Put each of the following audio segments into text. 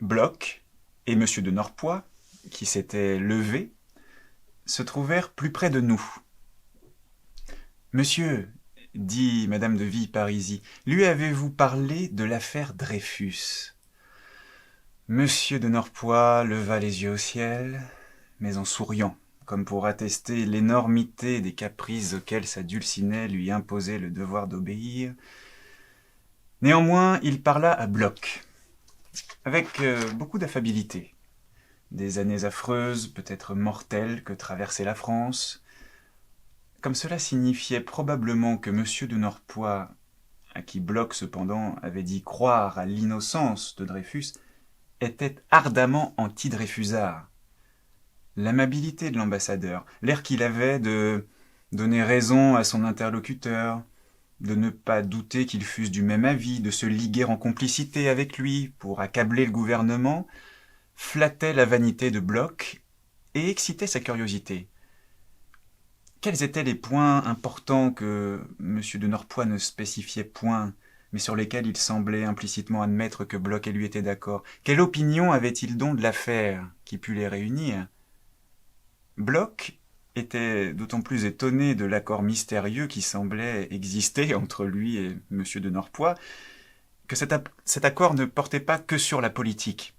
Bloch et M. de Norpois, qui s'était levé, se trouvèrent plus près de nous. « Monsieur, dit Madame de Villeparisis, lui avez-vous parlé de l'affaire Dreyfus ?» Monsieur de Norpois leva les yeux au ciel, mais en souriant, comme pour attester l'énormité des caprices auxquels sa Dulcinée lui imposait le devoir d'obéir. Néanmoins, il parla à Bloch, avec beaucoup d'affabilité. Des années affreuses, peut-être mortelles, que traversait la France. Comme cela signifiait probablement que M. de Norpois, à qui Bloch cependant avait dit croire à l'innocence de Dreyfus, était ardemment anti-Dreyfusard. L'amabilité de l'ambassadeur, l'air qu'il avait de donner raison à son interlocuteur, de ne pas douter qu'ils fussent du même avis, de se liguer en complicité avec lui pour accabler le gouvernement, flattait la vanité de Bloch et excitait sa curiosité. Quels étaient les points importants que M. de Norpois ne spécifiait point, mais sur lesquels il semblait implicitement admettre que Bloch et lui étaient d'accord? Quelle opinion avait-il donc de l'affaire qui put les réunir? Bloch était d'autant plus étonné de l'accord mystérieux qui semblait exister entre lui et M. de Norpois que cet accord ne portait pas que sur la politique.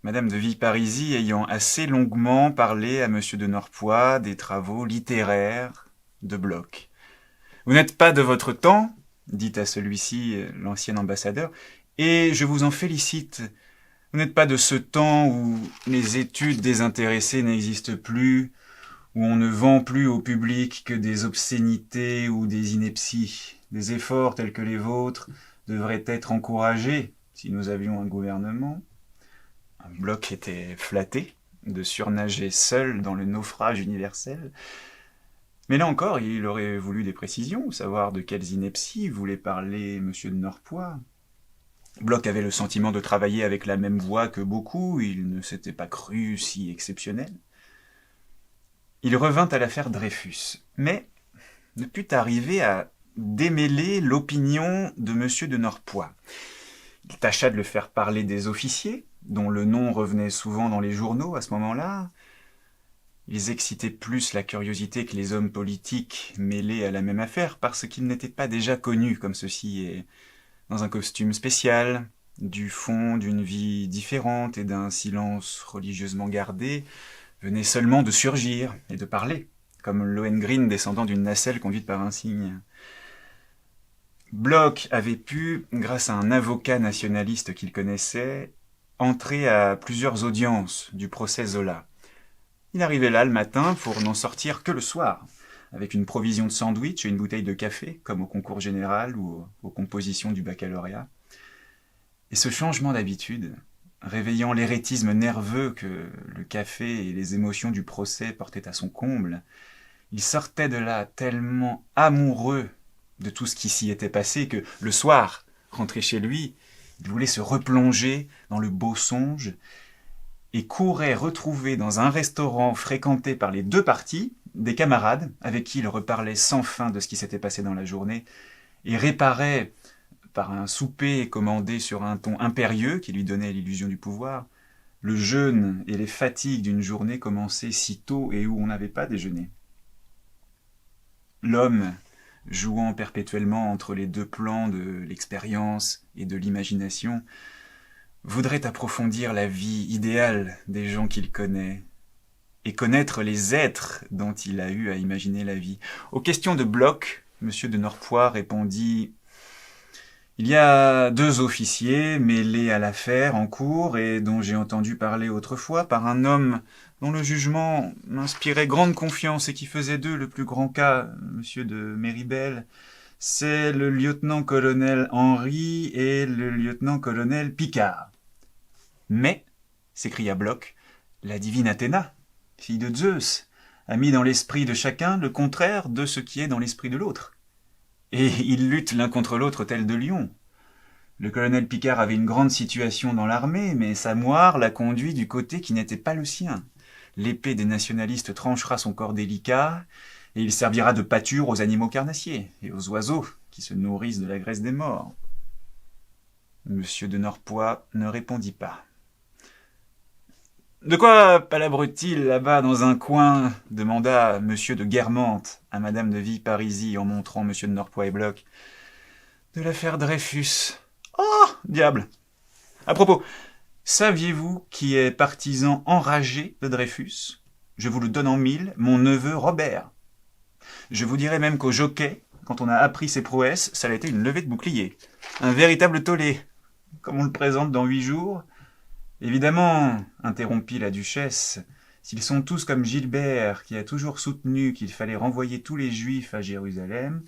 Madame de Villeparisis ayant assez longuement parlé à M. de Norpois des travaux littéraires de Bloch. « Vous n'êtes pas de votre temps, dit à celui-ci l'ancien ambassadeur, et je vous en félicite. Vous n'êtes pas de ce temps où les études désintéressées n'existent plus, où on ne vend plus au public que des obscénités ou des inepties. Des efforts tels que les vôtres devraient être encouragés si nous avions un gouvernement. » Bloch était flatté de surnager seul dans le naufrage universel. Mais là encore, il aurait voulu des précisions, savoir de quelles inepties voulait parler M. de Norpois. Bloch avait le sentiment de travailler avec la même voix que beaucoup, il ne s'était pas cru si exceptionnel. Il revint à l'affaire Dreyfus, mais ne put arriver à démêler l'opinion de M. de Norpois. Il tâcha de le faire parler des officiers, dont le nom revenait souvent dans les journaux à ce moment-là. Ils excitaient plus la curiosité que les hommes politiques mêlés à la même affaire, parce qu'ils n'étaient pas déjà connus comme ceci, et dans un costume spécial, du fond d'une vie différente et d'un silence religieusement gardé, venaient seulement de surgir et de parler, comme Lohengrin descendant d'une nacelle conduite par un cygne. Bloch avait pu, grâce à un avocat nationaliste qu'il connaissait, entrer à plusieurs audiences du procès Zola. Il arrivait là le matin pour n'en sortir que le soir, avec une provision de sandwich et une bouteille de café, comme au concours général ou aux compositions du baccalauréat. Et ce changement d'habitude, réveillant l'éréthisme nerveux que le café et les émotions du procès portaient à son comble, il sortait de là tellement amoureux de tout ce qui s'y était passé que, le soir, rentré chez lui, il voulait se replonger dans le beau songe et courait retrouver dans un restaurant fréquenté par les deux parties des camarades avec qui il reparlait sans fin de ce qui s'était passé dans la journée et réparait, par un souper commandé sur un ton impérieux qui lui donnait l'illusion du pouvoir, le jeûne et les fatigues d'une journée commencée si tôt et où on n'avait pas déjeuné. L'homme, jouant perpétuellement entre les deux plans de l'expérience et de l'imagination, voudrait approfondir la vie idéale des gens qu'il connaît et connaître les êtres dont il a eu à imaginer la vie. Aux questions de Bloch, M. de Norpois répondit « Il y a deux officiers mêlés à l'affaire en cours et dont j'ai entendu parler autrefois par un homme dont le jugement m'inspirait grande confiance et qui faisait d'eux le plus grand cas, M. de Méribel. C'est le lieutenant-colonel Henry et le lieutenant-colonel Picard. » Mais, s'écria Bloch, la divine Athéna, fille de Zeus, a mis dans l'esprit de chacun le contraire de ce qui est dans l'esprit de l'autre. Et ils luttent l'un contre l'autre tels deux lions. Le colonel Picard avait une grande situation dans l'armée, mais sa moire l'a conduit du côté qui n'était pas le sien. L'épée des nationalistes tranchera son corps délicat, et il servira de pâture aux animaux carnassiers et aux oiseaux qui se nourrissent de la graisse des morts. M. de Norpois ne répondit pas. De quoi palabre-t-il là-bas dans un coin demanda monsieur de Guermantes à madame de Villeparisis en montrant monsieur de Norpois-et-Bloch. De l'affaire Dreyfus. Oh, diable. À propos, saviez-vous qui est partisan enragé de Dreyfus? Je vous le donne en mille, mon neveu Robert. Je vous dirais même qu'au jockey, quand on a appris ses prouesses, ça a été une levée de bouclier. Un véritable tollé, comme on le présente dans 8 jours. Évidemment, interrompit la duchesse, s'ils sont tous comme Gilbert, qui a toujours soutenu qu'il fallait renvoyer tous les juifs à Jérusalem.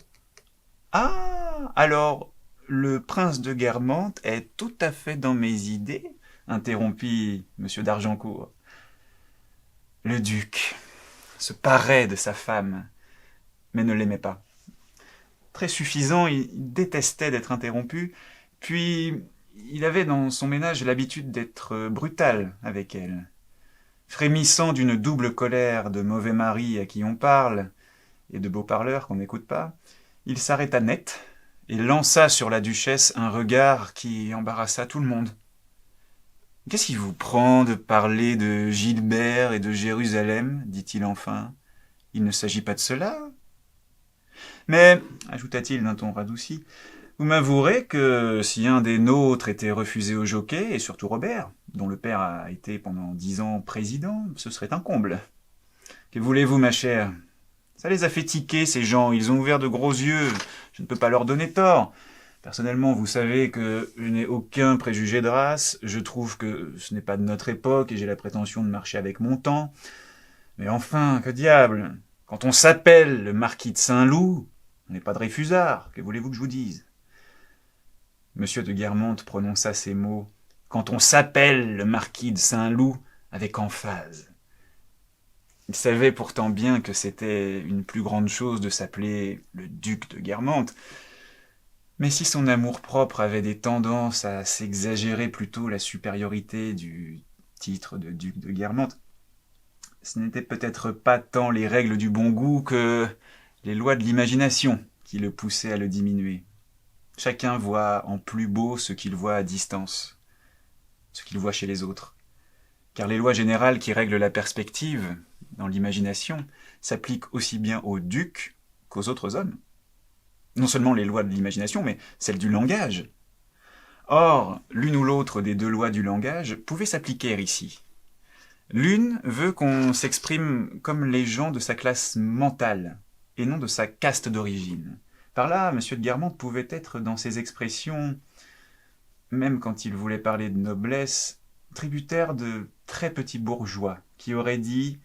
Ah, alors, le prince de Guermantes est tout à fait dans mes idées, interrompit M. d'Argencourt. Le duc se parait de sa femme, mais ne l'aimait pas. Très suffisant, il détestait d'être interrompu, puis il avait dans son ménage l'habitude d'être brutal avec elle. Frémissant d'une double colère de mauvais mari à qui on parle et de beaux parleurs qu'on n'écoute pas, il s'arrêta net et lança sur la duchesse un regard qui embarrassa tout le monde. « Qu'est-ce qui vous prend de parler de Gilbert et de Jérusalem » dit-il enfin. « Il ne s'agit pas de cela. » Mais, ajouta-t-il d'un ton radouci, vous m'avouerez que si un des nôtres était refusé au jockey, et surtout Robert, dont le père a été pendant 10 ans président, ce serait un comble. Que voulez-vous, ma chère? Ça les a fait tiquer, ces gens, ils ont ouvert de gros yeux, je ne peux pas leur donner tort. Personnellement, vous savez que je n'ai aucun préjugé de race, je trouve que ce n'est pas de notre époque et j'ai la prétention de marcher avec mon temps. Mais enfin, que diable, quand on s'appelle le marquis de Saint-Loup, on n'est pas Dreyfusard, que voulez-vous que je vous dise? Monsieur de Guermantes prononça ces mots « quand on s'appelle le marquis de Saint-Loup » avec emphase. Il savait pourtant bien que c'était une plus grande chose de s'appeler le duc de Guermantes, mais si son amour-propre avait des tendances à s'exagérer plutôt la supériorité du titre de duc de Guermantes, ce n'était peut-être pas tant les règles du bon goût que les lois de l'imagination qui le poussaient à le diminuer. Chacun voit en plus beau ce qu'il voit à distance, ce qu'il voit chez les autres. Car les lois générales qui règlent la perspective, dans l'imagination, s'appliquent aussi bien aux ducs qu'aux autres hommes. Non seulement les lois de l'imagination, mais celles du langage. Or, l'une ou l'autre des deux lois du langage pouvait s'appliquer ici. L'une veut qu'on s'exprime comme les gens de sa classe mentale, et non de sa caste d'origine. Par là, M. de Guermantes pouvait être dans ses expressions, même quand il voulait parler de noblesse, tributaire de très petits bourgeois, qui auraient dit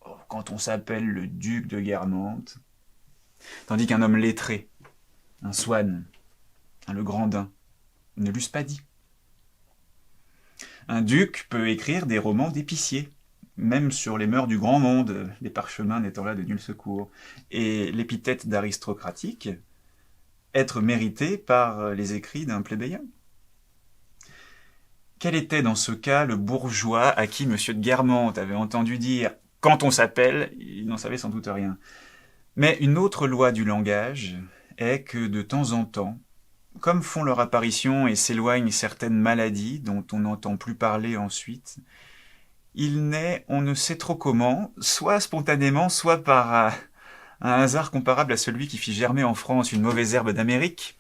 oh, « quand on s'appelle le duc de Guermantes », tandis qu'un homme lettré, un Swann, un Legrandin, ne l'eussent pas dit. Un duc peut écrire des romans d'épicier, même sur les mœurs du grand monde, les parchemins n'étant là de nul secours, et l'épithète d'aristocratique être méritée par les écrits d'un plébéien. Quel était dans ce cas le bourgeois à qui M. de Guermantes avait entendu dire « quand on s'appelle », il n'en savait sans doute rien. Mais une autre loi du langage est que de temps en temps, comme font leur apparition et s'éloignent certaines maladies dont on n'entend plus parler ensuite, il naît, on ne sait trop comment, soit spontanément, soit par un hasard comparable à celui qui fit germer en France une mauvaise herbe d'Amérique,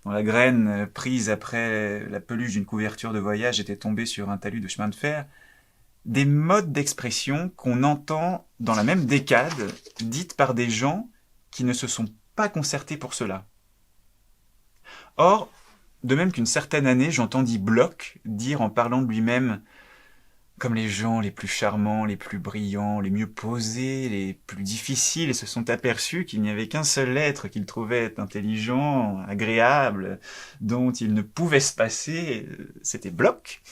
dont la graine prise après la peluche d'une couverture de voyage était tombée sur un talus de chemin de fer, des modes d'expression qu'on entend dans la même décade, dites par des gens qui ne se sont pas concertés pour cela. Or, de même qu'une certaine année, j'entendis Bloch dire en parlant de lui-même comme les gens les plus charmants, les plus brillants, les mieux posés, les plus difficiles se sont aperçus qu'il n'y avait qu'un seul être qu'ils trouvaient intelligent, agréable, dont il ne pouvait se passer, c'était Bloch.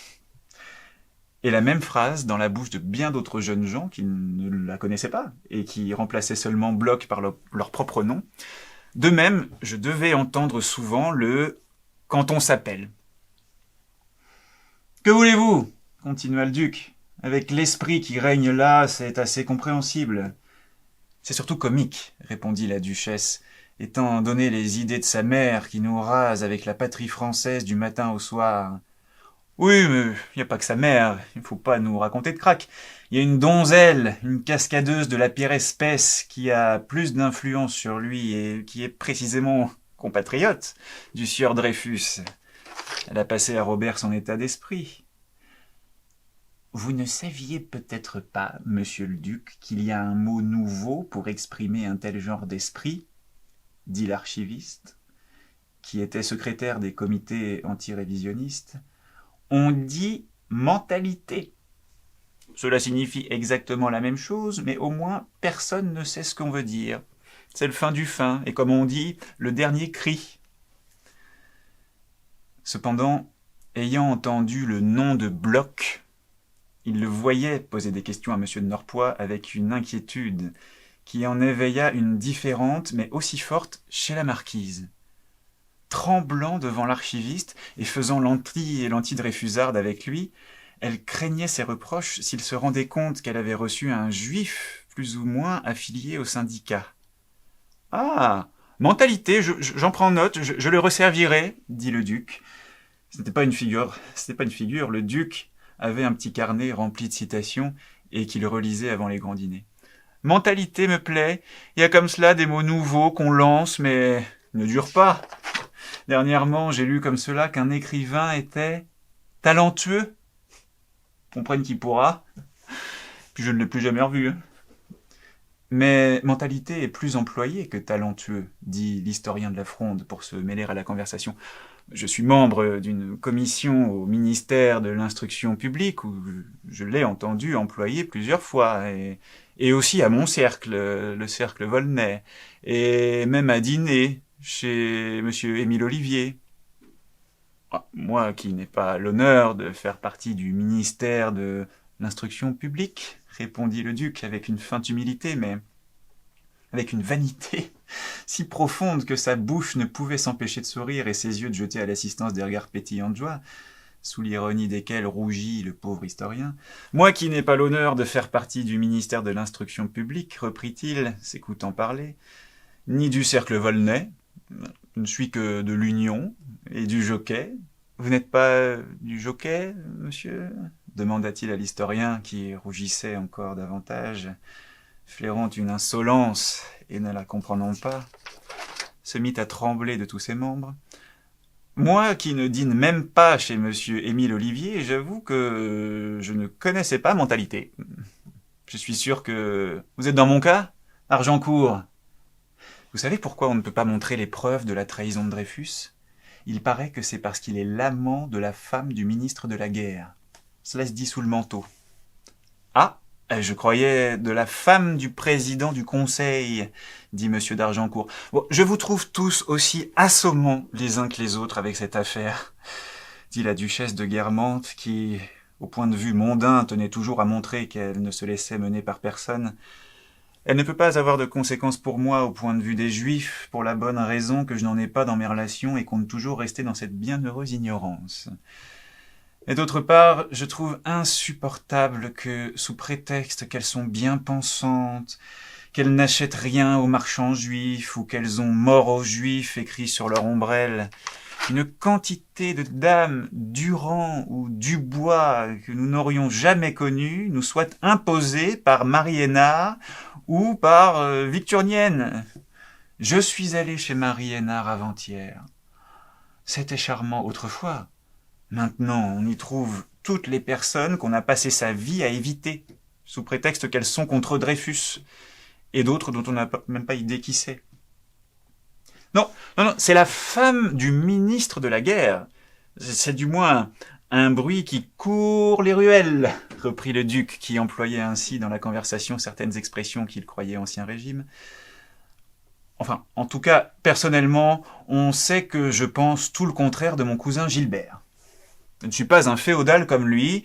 Et la même phrase dans la bouche de bien d'autres jeunes gens qui ne la connaissaient pas et qui remplaçaient seulement Bloch par leur propre nom. De même, je devais entendre souvent le « quand on s'appelle ». « Que voulez-vous » continua le duc. « Avec l'esprit qui règne là, c'est assez compréhensible. »« C'est surtout comique, » répondit la duchesse, étant donné les idées de sa mère qui nous rase avec la patrie française du matin au soir. Oui, mais il n'y a pas que sa mère, il faut pas nous raconter de crack. Il y a une donzelle, une cascadeuse de la pire espèce qui a plus d'influence sur lui et qui est précisément compatriote du sieur Dreyfus. Elle a passé à Robert son état d'esprit. Vous ne saviez peut-être pas, monsieur le duc, qu'il y a un mot nouveau pour exprimer un tel genre d'esprit, dit l'archiviste, qui était secrétaire des comités antirévisionnistes. On dit mentalité. Cela signifie exactement la même chose, mais au moins personne ne sait ce qu'on veut dire. C'est le fin du fin, et comme on dit, le dernier cri. Cependant, ayant entendu le nom de Bloch, il le voyait poser des questions à M. de Norpois avec une inquiétude qui en éveilla une différente, mais aussi forte, chez la marquise. Tremblant devant l'archiviste et faisant l'anti-dreyfusarde avec lui, elle craignait ses reproches s'il se rendait compte qu'elle avait reçu un juif plus ou moins affilié au syndicat. « Ah, mentalité, j'en prends note, je le resservirai, dit le duc. C'était pas une figure, le duc avait un petit carnet rempli de citations et qu'il relisait avant les grands dîners. Mentalité me plaît, il y a comme cela des mots nouveaux qu'on lance mais ne durent pas. Dernièrement, j'ai lu comme cela qu'un écrivain était talentueux. Comprenne qui pourra. Puis je ne l'ai plus jamais revu. Mais mentalité est plus employée que talentueux, dit l'historien de la Fronde pour se mêler à la conversation. Je suis membre d'une commission au ministère de l'Instruction publique où je l'ai entendu employer plusieurs fois, et aussi à mon cercle, le cercle Volnay, et même à dîner chez M. Émile Olivier. Moi qui n'ai pas l'honneur de faire partie du ministère de l'Instruction publique, répondit le duc avec une feinte humilité, mais avec une vanité si profonde que sa bouche ne pouvait s'empêcher de sourire et ses yeux de jeter à l'assistance des regards pétillants de joie, sous l'ironie desquels rougit le pauvre historien. « Moi qui n'ai pas l'honneur de faire partie du ministère de l'Instruction publique, reprit-il, s'écoutant parler, ni du cercle Volnay, je ne suis que de l'Union et du Jockey. Vous n'êtes pas du Jockey, monsieur ?» demanda-t-il à l'historien qui rougissait encore davantage, flairant une insolence et ne la comprenant pas, se mit à trembler de tous ses membres. « Moi qui ne dîne même pas chez monsieur Émile Olivier, j'avoue que je ne connaissais pas mentalité. Je suis sûr que vous êtes dans mon cas, Argencourt. Vous savez pourquoi on ne peut pas montrer les preuves de la trahison de Dreyfus ? Il paraît que c'est parce qu'il est l'amant de la femme du ministre de la Guerre. Cela se dit sous le manteau. Ah, je croyais de la femme du président du Conseil, dit M. d'Argencourt. Bon, je vous trouve tous aussi assommants les uns que les autres avec cette affaire, dit la duchesse de Guermantes, qui, au point de vue mondain, tenait toujours à montrer qu'elle ne se laissait mener par personne. Elle ne peut pas avoir de conséquences pour moi au point de vue des Juifs, pour la bonne raison que je n'en ai pas dans mes relations et compte toujours rester dans cette bienheureuse ignorance. Et d'autre part, je trouve insupportable que, sous prétexte qu'elles sont bien pensantes, qu'elles n'achètent rien aux marchands juifs ou qu'elles ont mort aux juifs écrit sur leur ombrelle, une quantité de dames Durand ou Dubois que nous n'aurions jamais connues nous soit imposée par Marie Hénard ou par Victurnienne. Je suis allé chez Marie Hénard avant-hier. C'était charmant autrefois. Maintenant, on y trouve toutes les personnes qu'on a passé sa vie à éviter, sous prétexte qu'elles sont contre Dreyfus, et d'autres dont on n'a même pas idée qui c'est. Non, c'est la femme du ministre de la Guerre. C'est du moins un bruit qui court les ruelles, reprit le duc, qui employait ainsi dans la conversation certaines expressions qu'il croyait ancien régime. Enfin, en tout cas, personnellement, on sait que je pense tout le contraire de mon cousin Gilbert. Je ne suis pas un féodal comme lui,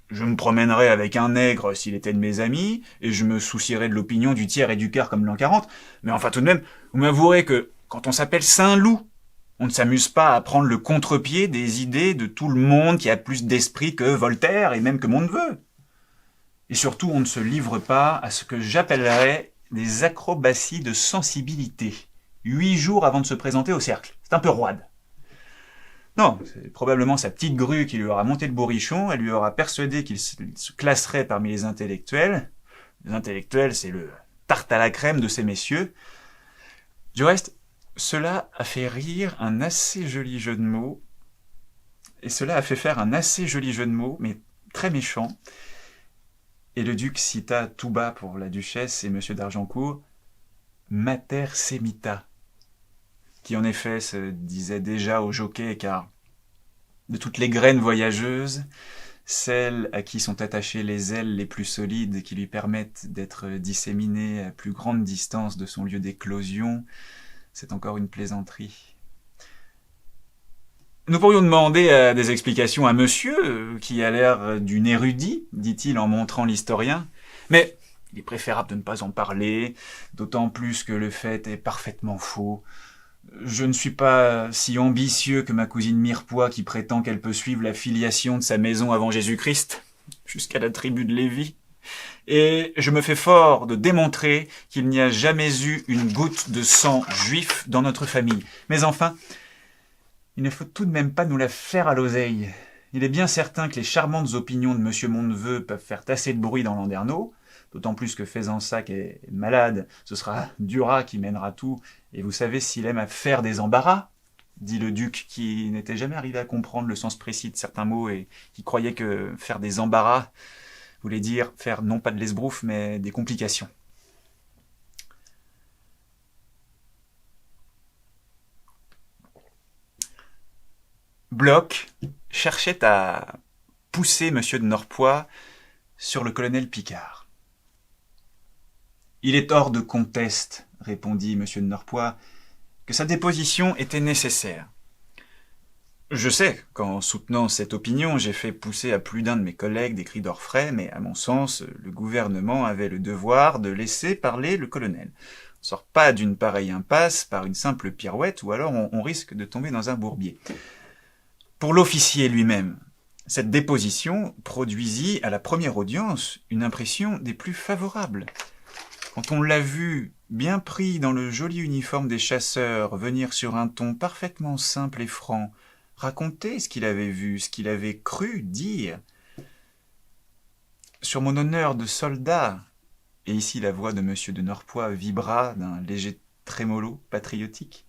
je me promènerais avec un nègre s'il était de mes amis, et je me soucierais de l'opinion du tiers et du quart comme l'an 40, mais enfin tout de même, vous m'avouerez que quand on s'appelle Saint-Loup, on ne s'amuse pas à prendre le contre-pied des idées de tout le monde qui a plus d'esprit que Voltaire et même que mon neveu. Et surtout, on ne se livre pas à ce que j'appellerais des acrobaties de sensibilité, 8 jours avant de se présenter au cercle. C'est un peu roide. Non, c'est probablement sa petite grue qui lui aura monté le bourrichon, elle lui aura persuadé qu'il se classerait parmi les intellectuels. Les intellectuels, c'est le tarte à la crème de ces messieurs. Du reste, cela a fait rire un assez joli jeu de mots, et cela a fait faire un assez joli jeu de mots, mais très méchant. Et le duc cita tout bas pour la duchesse et monsieur d'Argencourt Mater semita, qui en effet se disait déjà au jockey, car de toutes les graines voyageuses, celle à qui sont attachées les ailes les plus solides qui lui permettent d'être disséminées à plus grande distance de son lieu d'éclosion, c'est encore une plaisanterie. Nous pourrions demander des explications à monsieur, qui a l'air d'une érudit, dit-il en montrant l'historien, mais il est préférable de ne pas en parler, d'autant plus que le fait est parfaitement faux. Je ne suis pas si ambitieux que ma cousine Mirepoix qui prétend qu'elle peut suivre la filiation de sa maison avant Jésus-Christ, jusqu'à la tribu de Lévi. Et je me fais fort de démontrer qu'il n'y a jamais eu une goutte de sang juif dans notre famille. Mais enfin, il ne faut tout de même pas nous la faire à l'oseille. Il est bien certain que les charmantes opinions de monsieur mon neveu peuvent faire assez de bruit dans Landerneau, d'autant plus que Fezensac est malade, ce sera Duras qui mènera tout, et vous savez s'il aime à faire des embarras, dit le duc, qui n'était jamais arrivé à comprendre le sens précis de certains mots et qui croyait que faire des embarras voulait dire faire non pas de l'esbrouf, mais des complications. Bloch cherchait à pousser M. de Norpois sur le colonel Picard. « Il est hors de conteste, répondit M. de Norpois, que sa déposition était nécessaire. Je sais qu'en soutenant cette opinion, j'ai fait pousser à plus d'un de mes collègues des cris d'orfraie, mais à mon sens, le gouvernement avait le devoir de laisser parler le colonel. On ne sort pas d'une pareille impasse par une simple pirouette, ou alors on risque de tomber dans un bourbier. Pour l'officier lui-même, cette déposition produisit à la première audience une impression des plus favorables. Quand on l'a vu, bien pris dans le joli uniforme des chasseurs, venir sur un ton parfaitement simple et franc, raconter ce qu'il avait vu, ce qu'il avait cru dire. Sur mon honneur de soldat, et ici la voix de M. de Norpois vibra d'un léger trémolo patriotique,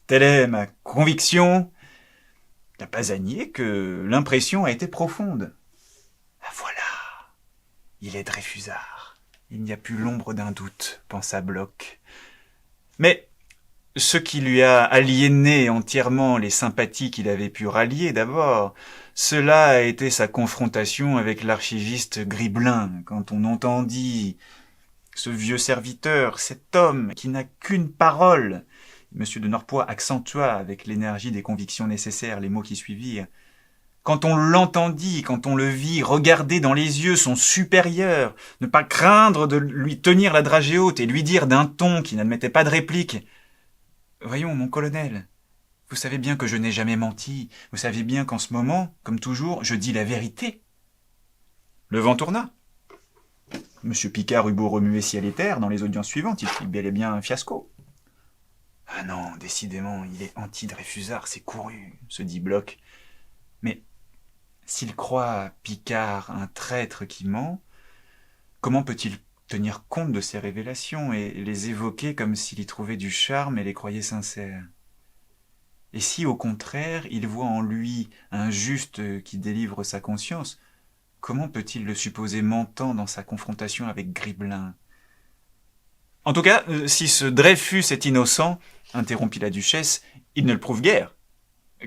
telle est ma conviction. Il n'a pas à nier que l'impression a été profonde. Ah voilà, il est Dreyfusard. Il n'y a plus l'ombre d'un doute, pensa Bloch. Mais ce qui lui a aliéné entièrement les sympathies qu'il avait pu rallier d'abord, cela a été sa confrontation avec l'archiviste Griblin, quand on entendit ce vieux serviteur, cet homme qui n'a qu'une parole. Monsieur de Norpois accentua avec l'énergie des convictions nécessaires les mots qui suivirent. Quand on l'entendit, quand on le vit regarder dans les yeux son supérieur, ne pas craindre de lui tenir la dragée haute et lui dire d'un ton qui n'admettait pas de réplique « Voyons, mon colonel, vous savez bien que je n'ai jamais menti, vous savez bien qu'en ce moment, comme toujours, je dis la vérité. » Le vent tourna. Monsieur Picard eut beau remuer ciel et terre, dans les audiences suivantes, il fit bel et bien un fiasco. « Ah non, décidément, il est anti-Dreyfusard, c'est couru, » se dit Bloch. Mais s'il croit Picard un traître qui ment, comment peut-il tenir compte de ces révélations et les évoquer comme s'il y trouvait du charme et les croyait sincères? Et si, au contraire, il voit en lui un juste qui délivre sa conscience, comment peut-il le supposer mentant dans sa confrontation avec Griblin? En tout cas, si ce Dreyfus est innocent, interrompit la duchesse, il ne le prouve guère.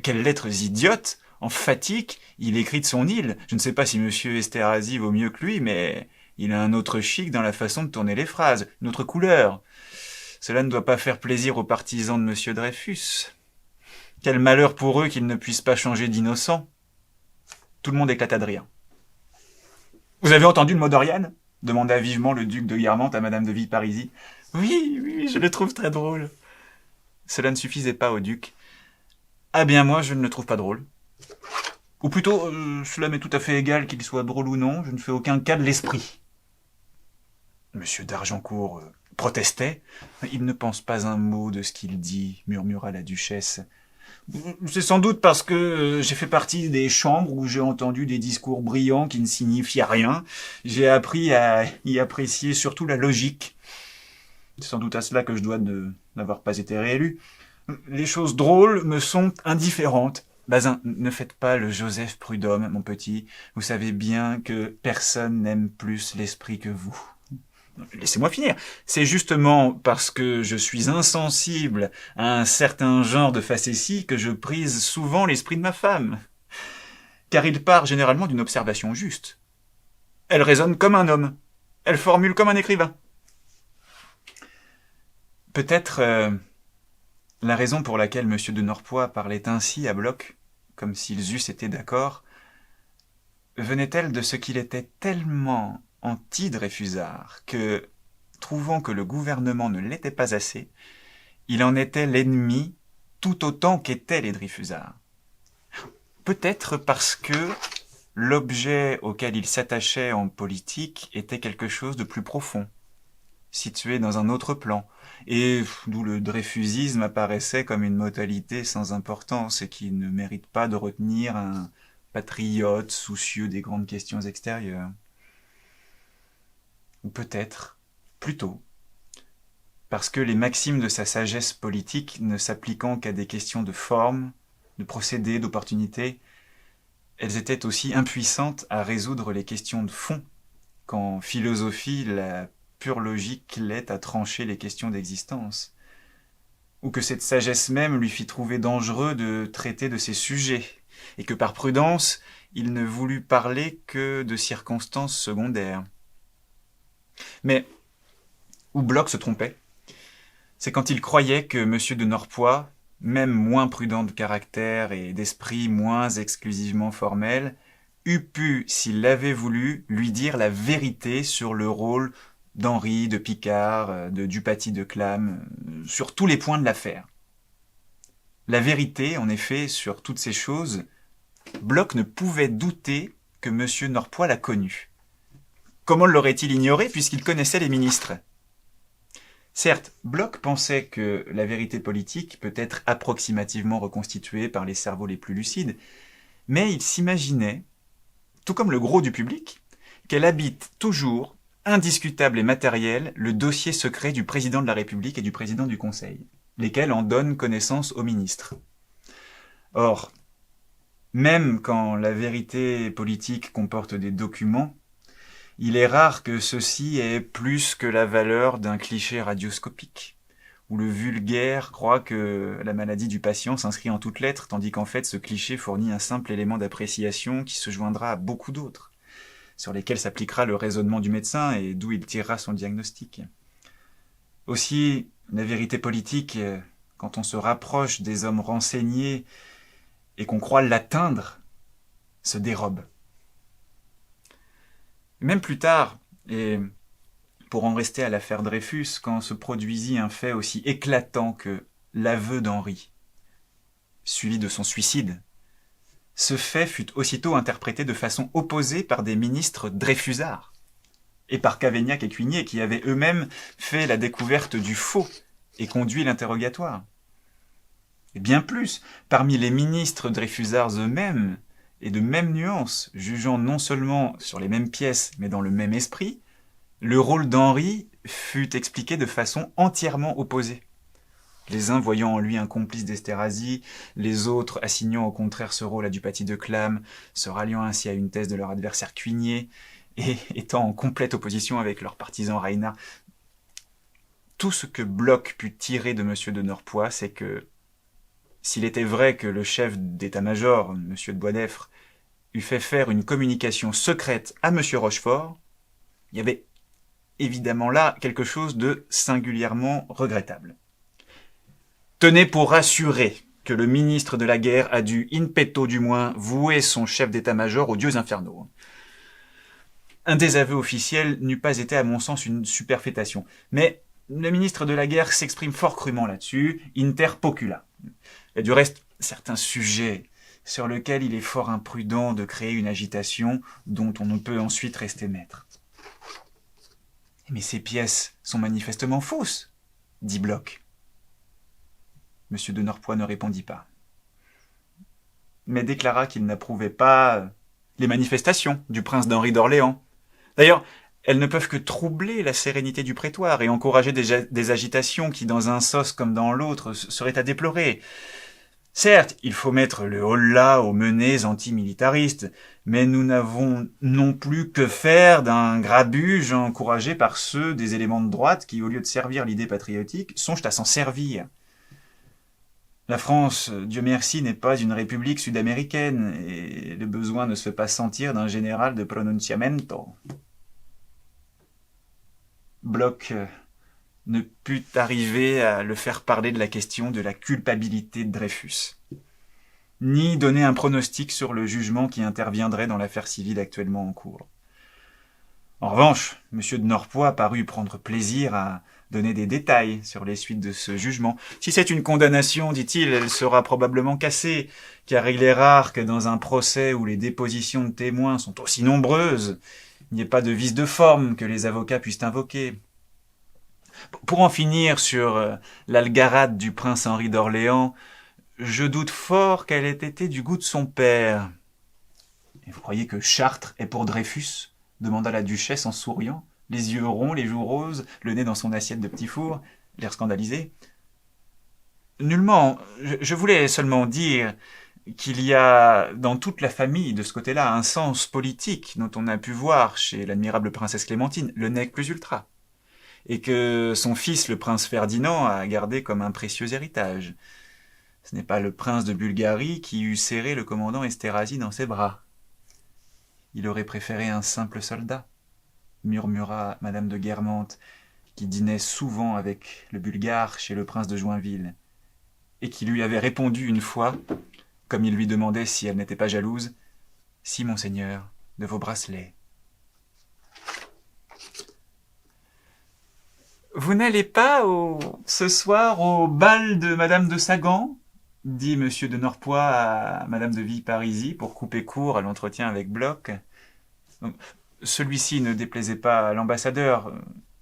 Quelles lettres idiotes, emphatiques, il écrit de son île. Je ne sais pas si M. Esterhazy vaut mieux que lui, mais il a un autre chic dans la façon de tourner les phrases, une autre couleur. Cela ne doit pas faire plaisir aux partisans de M. Dreyfus. Quel malheur pour eux qu'ils ne puissent pas changer d'innocent. Tout le monde éclata de rire. « Vous avez entendu le mot d'Oriane ?» demanda vivement le duc de Guermantes à madame de Villeparisis. « Oui, je le trouve très drôle. » Cela ne suffisait pas au duc. « Ah bien, moi, je ne le trouve pas drôle. Ou plutôt, cela m'est tout à fait égal qu'il soit drôle ou non, je ne fais aucun cas de l'esprit. » Monsieur d'Argencourt protestait. « Il ne pense pas un mot de ce qu'il dit, » murmura la duchesse. C'est sans doute parce que j'ai fait partie des chambres où j'ai entendu des discours brillants qui ne signifiaient rien. J'ai appris à y apprécier surtout la logique. C'est sans doute à cela que je dois n'avoir pas été réélu. Les choses drôles me sont indifférentes. Bazin, ne faites pas le Joseph Prudhomme, mon petit. Vous savez bien que personne n'aime plus l'esprit que vous. Laissez-moi finir. C'est justement parce que je suis insensible à un certain genre de facétie que je prise souvent l'esprit de ma femme. Car il part généralement d'une observation juste. Elle raisonne comme un homme. Elle formule comme un écrivain. Peut-être la raison pour laquelle M. de Norpois parlait ainsi à Bloch, comme s'ils eussent été d'accord, venait-elle de ce qu'il était tellement anti-Dreyfusard que, trouvant que le gouvernement ne l'était pas assez, il en était l'ennemi tout autant qu'étaient les Dreyfusards. Peut-être parce que l'objet auquel il s'attachait en politique était quelque chose de plus profond, situé dans un autre plan, et d'où le dreyfusisme apparaissait comme une modalité sans importance et qui ne mérite pas de retenir un patriote soucieux des grandes questions extérieures. Ou peut-être, plutôt, parce que les maximes de sa sagesse politique ne s'appliquant qu'à des questions de forme, de procédé, d'opportunité, elles étaient aussi impuissantes à résoudre les questions de fond, qu'en philosophie la pure logique l'est à trancher les questions d'existence, ou que cette sagesse même lui fit trouver dangereux de traiter de ces sujets, et que par prudence il ne voulut parler que de circonstances secondaires. Mais où Bloch se trompait, c'est quand il croyait que M. de Norpois, même moins prudent de caractère et d'esprit moins exclusivement formel, eût pu, s'il l'avait voulu, lui dire la vérité sur le rôle d'Henri, de Picard, de Dupaty de Clam, sur tous les points de l'affaire. La vérité, en effet, sur toutes ces choses, Bloch ne pouvait douter que M. Norpois la connût. Comment l'aurait-il ignoré puisqu'il connaissait les ministres ? Certes, Bloch pensait que la vérité politique peut être approximativement reconstituée par les cerveaux les plus lucides, mais il s'imaginait, tout comme le gros du public, qu'elle habite toujours, indiscutable et matériel, le dossier secret du président de la République et du président du Conseil, lesquels en donnent connaissance aux ministres. Or, même quand la vérité politique comporte des documents, il est rare que ceci ait plus que la valeur d'un cliché radioscopique, où le vulgaire croit que la maladie du patient s'inscrit en toutes lettres, tandis qu'en fait ce cliché fournit un simple élément d'appréciation qui se joindra à beaucoup d'autres, sur lesquels s'appliquera le raisonnement du médecin et d'où il tirera son diagnostic. Aussi, la vérité politique, quand on se rapproche des hommes renseignés et qu'on croit l'atteindre, se dérobe. Même plus tard, et pour en rester à l'affaire Dreyfus, quand se produisit un fait aussi éclatant que l'aveu d'Henri, suivi de son suicide, ce fait fut aussitôt interprété de façon opposée par des ministres dreyfusards, et par Cavaignac et Cuignet, qui avaient eux-mêmes fait la découverte du faux et conduit l'interrogatoire. Et bien plus, parmi les ministres dreyfusards eux-mêmes, et de même nuance, jugeant non seulement sur les mêmes pièces, mais dans le même esprit, le rôle d'Henri fut expliqué de façon entièrement opposée. Les uns voyant en lui un complice d'Esterhazy, les autres assignant au contraire ce rôle à Dupaty de Clam, se ralliant ainsi à une thèse de leur adversaire Cuignet, et étant en complète opposition avec leur partisan Reinhardt. Tout ce que Bloch put tirer de M. de Norpois, c'est que, s'il était vrai que le chef d'état-major, M. de Boisdeffre, eût fait faire une communication secrète à M. Rochefort, il y avait évidemment là quelque chose de singulièrement regrettable. Tenez pour rassurer que le ministre de la guerre a dû, in petto du moins, vouer son chef d'état-major aux dieux infernaux. Un désaveu officiel n'eût pas été à mon sens une superfétation, mais le ministre de la guerre s'exprime fort crûment là-dessus, inter pocula. Et du reste, certains sujets sur lesquels il est fort imprudent de créer une agitation dont on ne peut ensuite rester maître. Mais ces pièces sont manifestement fausses, dit Bloch. M. de Norpois ne répondit pas. mais déclara qu'il n'approuvait pas les manifestations du prince d'Henri d'Orléans. D'ailleurs, elles ne peuvent que troubler la sérénité du prétoire et encourager des agitations qui, dans un sens comme dans l'autre, seraient à déplorer. Certes, il faut mettre le holà aux menées antimilitaristes, mais nous n'avons non plus que faire d'un grabuge encouragé par ceux des éléments de droite qui, au lieu de servir l'idée patriotique, songent à s'en servir. La France, Dieu merci, n'est pas une république sud-américaine, et le besoin ne se fait pas sentir d'un général de pronunciamento. Bloch ne put arriver à le faire parler de la question de la culpabilité de Dreyfus, ni donner un pronostic sur le jugement qui interviendrait dans l'affaire civile actuellement en cours. En revanche, M. de Norpois parut prendre plaisir à donner des détails sur les suites de ce jugement. Si c'est une condamnation, dit-il, elle sera probablement cassée, car il est rare que dans un procès où les dépositions de témoins sont aussi nombreuses, il n'y ait pas de vice de forme que les avocats puissent invoquer. Pour en finir sur l'algarade du prince Henri d'Orléans, je doute fort qu'elle ait été du goût de son père. « Et vous croyez que Chartres est pour Dreyfus ?» demanda la duchesse en souriant, les yeux ronds, les joues roses, le nez dans son assiette de petit four, l'air scandalisé. « Nullement. Je voulais seulement dire qu'il y a dans toute la famille, de ce côté-là, un sens politique dont on a pu voir chez l'admirable princesse Clémentine, le nec plus ultra, et que son fils, le prince Ferdinand, a gardé comme un précieux héritage. Ce n'est pas le prince de Bulgarie qui eût serré le commandant Esterhazy dans ses bras. Il aurait préféré un simple soldat, murmura madame de Guermantes, qui dînait souvent avec le Bulgare chez le prince de Joinville, et qui lui avait répondu une fois, comme il lui demandait si elle n'était pas jalouse, « Si, monseigneur, de vos bracelets. » « Vous n'allez pas ce soir au bal de madame de Sagan ?» dit M. de Norpois à madame de Villeparisis pour couper court à l'entretien avec Bloch. Celui-ci ne déplaisait pas à l'ambassadeur,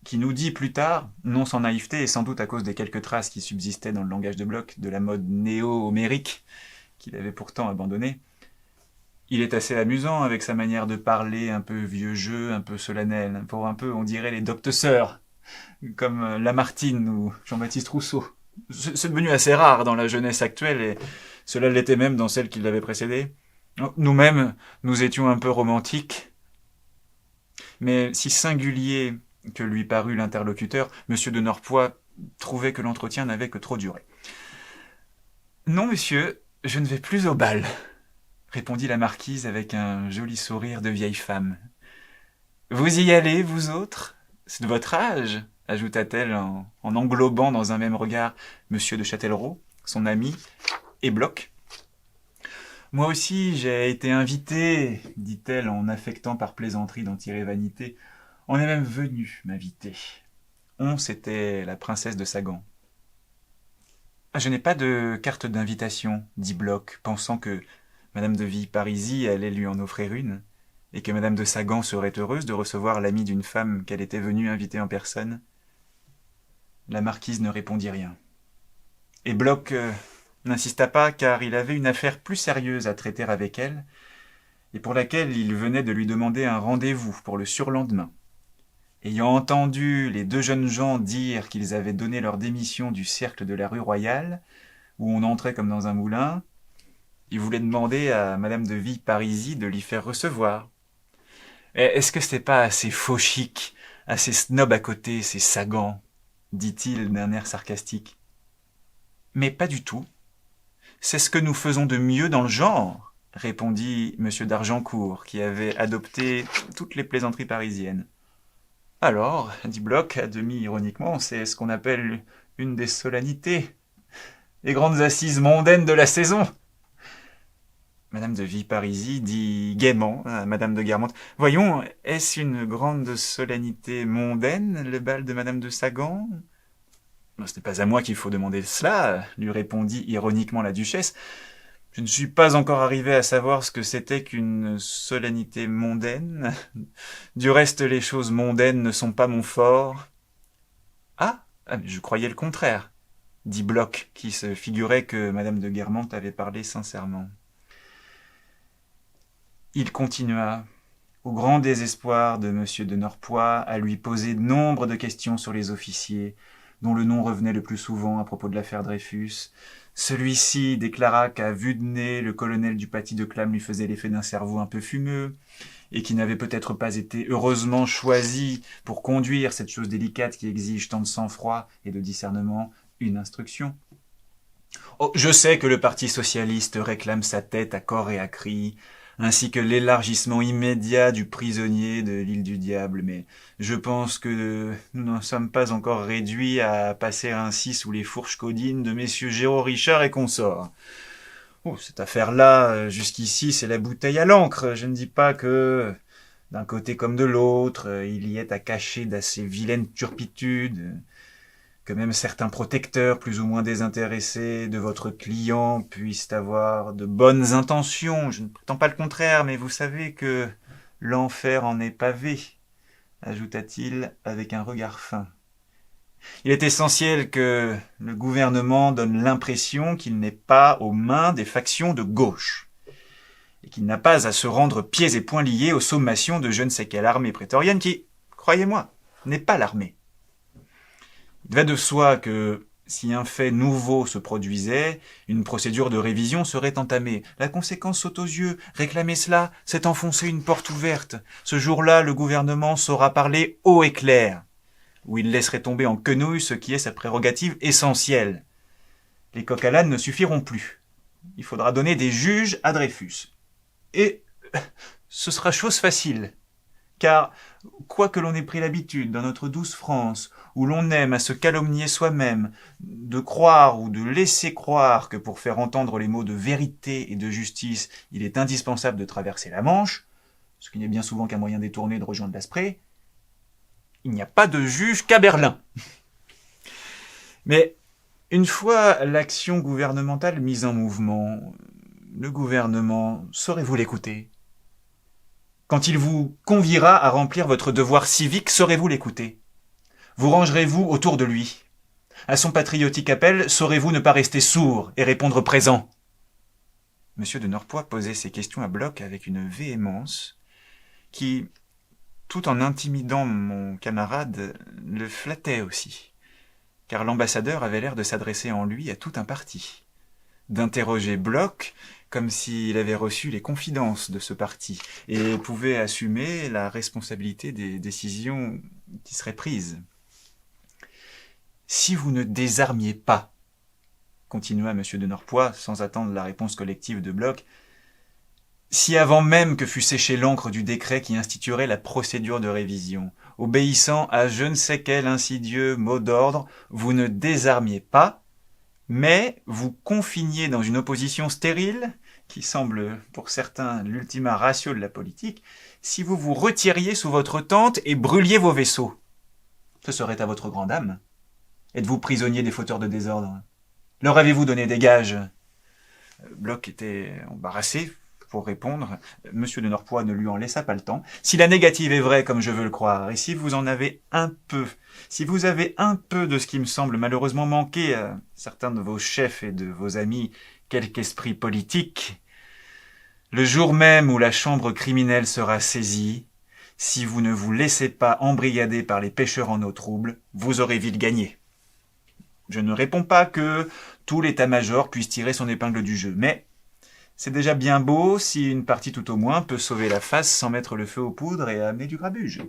qui nous dit plus tard, non sans naïveté et sans doute à cause des quelques traces qui subsistaient dans le langage de Bloch, de la mode néo-homérique qu'il avait pourtant abandonnée. Il est assez amusant avec sa manière de parler, un peu vieux jeu, un peu solennel, pour un peu, on dirait, les doctesseurs, comme Lamartine ou Jean-Baptiste Rousseau. C'est devenu assez rare dans la jeunesse actuelle, et cela l'était même dans celle qui l'avait précédée. Nous-mêmes, nous étions un peu romantiques, mais si singulier que lui parut l'interlocuteur, M. de Norpois trouvait que l'entretien n'avait que trop duré. « Non, monsieur, je ne vais plus au bal, » répondit la marquise avec un joli sourire de vieille femme. « Vous y allez, vous autres? C'est de votre âge ?» ajouta-t-elle en englobant dans un même regard M. de Châtellerault, son ami, et Bloch. « Moi aussi, j'ai été invitée, dit-elle en affectant par plaisanterie d'en tirer vanité. On est même venu m'inviter. On, c'était la princesse de Sagan. »« Je n'ai pas de carte d'invitation, dit Bloch, pensant que madame de Villeparisis allait lui en offrir une, et que madame de Sagan serait heureuse de recevoir l'amie d'une femme qu'elle était venue inviter en personne. » La marquise ne répondit rien. Et Bloch n'insista pas, car il avait une affaire plus sérieuse à traiter avec elle, et pour laquelle il venait de lui demander un rendez-vous pour le surlendemain. Ayant entendu les deux jeunes gens dire qu'ils avaient donné leur démission du cercle de la rue Royale, où on entrait comme dans un moulin, il voulait demander à madame de Villeparisis de l'y faire recevoir. Est-ce que c'était pas assez faux chic, assez snob à côté, ces Sagans, dit-il d'un air sarcastique. Mais pas du tout. C'est ce que nous faisons de mieux dans le genre, répondit M. d'Argencourt, qui avait adopté toutes les plaisanteries parisiennes. Alors, dit Bloch, à demi ironiquement, c'est ce qu'on appelle une des solennités, les grandes assises mondaines de la saison. Madame de Villeparisis dit gaiement à madame de Guermantes, « Voyons, est-ce une grande solennité mondaine, le bal de madame de Sagan ?»« Ce n'est pas à moi qu'il faut demander cela, » lui répondit ironiquement la duchesse. « Je ne suis pas encore arrivé à savoir ce que c'était qu'une solennité mondaine. Du reste, les choses mondaines ne sont pas mon fort. »« Ah, je croyais le contraire, » dit Bloch, qui se figurait que madame de Guermantes avait parlé sincèrement. Il continua, au grand désespoir de M. de Norpois, à lui poser nombre de questions sur les officiers, dont le nom revenait le plus souvent à propos de l'affaire Dreyfus. Celui-ci déclara qu'à vue de nez, le colonel du Paty de Clam lui faisait l'effet d'un cerveau un peu fumeux, et qui n'avait peut-être pas été heureusement choisi pour conduire cette chose délicate qui exige tant de sang-froid et de discernement, une instruction. Oh, je sais que le Parti socialiste réclame sa tête à corps et à cri, ainsi que l'élargissement immédiat du prisonnier de l'île du Diable, mais je pense que nous n'en sommes pas encore réduits à passer ainsi sous les fourches caudines de messieurs Géraud Richard et consorts. Oh, cette affaire-là, jusqu'ici, c'est la bouteille à l'encre. Je ne dis pas que, d'un côté comme de l'autre, il y ait à cacher d'assez vilaines turpitudes, que même certains protecteurs plus ou moins désintéressés de votre client puissent avoir de bonnes intentions. Je ne prétends pas le contraire, mais vous savez que l'enfer en est pavé, ajouta-t-il avec un regard fin. Il est essentiel que le gouvernement donne l'impression qu'il n'est pas aux mains des factions de gauche, et qu'il n'a pas à se rendre pieds et poings liés aux sommations de je ne sais quelle armée prétorienne qui, croyez-moi, n'est pas l'armée. Il va de soi que, si un fait nouveau se produisait, une procédure de révision serait entamée. La conséquence saute aux yeux. Réclamer cela, c'est enfoncer une porte ouverte. Ce jour-là, le gouvernement saura parler haut et clair, où il laisserait tomber en quenouille ce qui est sa prérogative essentielle. Les coqs à l'âne ne suffiront plus. Il faudra donner des juges à Dreyfus. Et ce sera chose facile, car, quoique l'on ait pris l'habitude, dans notre douce France, où l'on aime à se calomnier soi-même, de croire ou de laisser croire que pour faire entendre les mots de vérité et de justice, il est indispensable de traverser la Manche, ce qui n'est bien souvent qu'un moyen détourné de rejoindre l'Asprée, il n'y a pas de juge qu'à Berlin. Mais une fois l'action gouvernementale mise en mouvement, le gouvernement, saurez-vous l'écouter ? Quand il vous conviera à remplir votre devoir civique, saurez-vous l'écouter ? Vous rangerez-vous autour de lui ? À son patriotique appel, saurez-vous ne pas rester sourd et répondre présent ? Monsieur de Norpois posait ces questions à bloc avec une véhémence qui, tout en intimidant mon camarade, le flattait aussi, car l'ambassadeur avait l'air de s'adresser en lui à tout un parti, d'interroger Bloch comme s'il avait reçu les confidences de ce parti et pouvait assumer la responsabilité des décisions qui seraient prises. « Si vous ne désarmiez pas, » continua M. de Norpois, sans attendre la réponse collective de Bloch, « si avant même que fût séchée l'encre du décret qui instituerait la procédure de révision, obéissant à je ne sais quel insidieux mot d'ordre, vous ne désarmiez pas, mais vous confiniez dans une opposition stérile, qui semble pour certains l'ultima ratio de la politique, si vous vous retiriez sous votre tente et brûliez vos vaisseaux. Ce serait à votre grande âme. Êtes-vous prisonnier des fauteurs de désordre? Leur avez-vous donné des gages? Bloch était embarrassé pour répondre. Monsieur de Norpois ne lui en laissa pas le temps. Si la négative est vraie, comme je veux le croire, et si vous en avez un peu, si vous avez un peu de ce qui me semble malheureusement manquer à certains de vos chefs et de vos amis, quelque esprit politique, le jour même où la chambre criminelle sera saisie, si vous ne vous laissez pas embrigader par les pêcheurs en eau trouble, vous aurez vite gagné. Je ne réponds pas que tout l'état-major puisse tirer son épingle du jeu, mais c'est déjà bien beau si une partie tout au moins peut sauver la face sans mettre le feu aux poudres et amener du grabuge.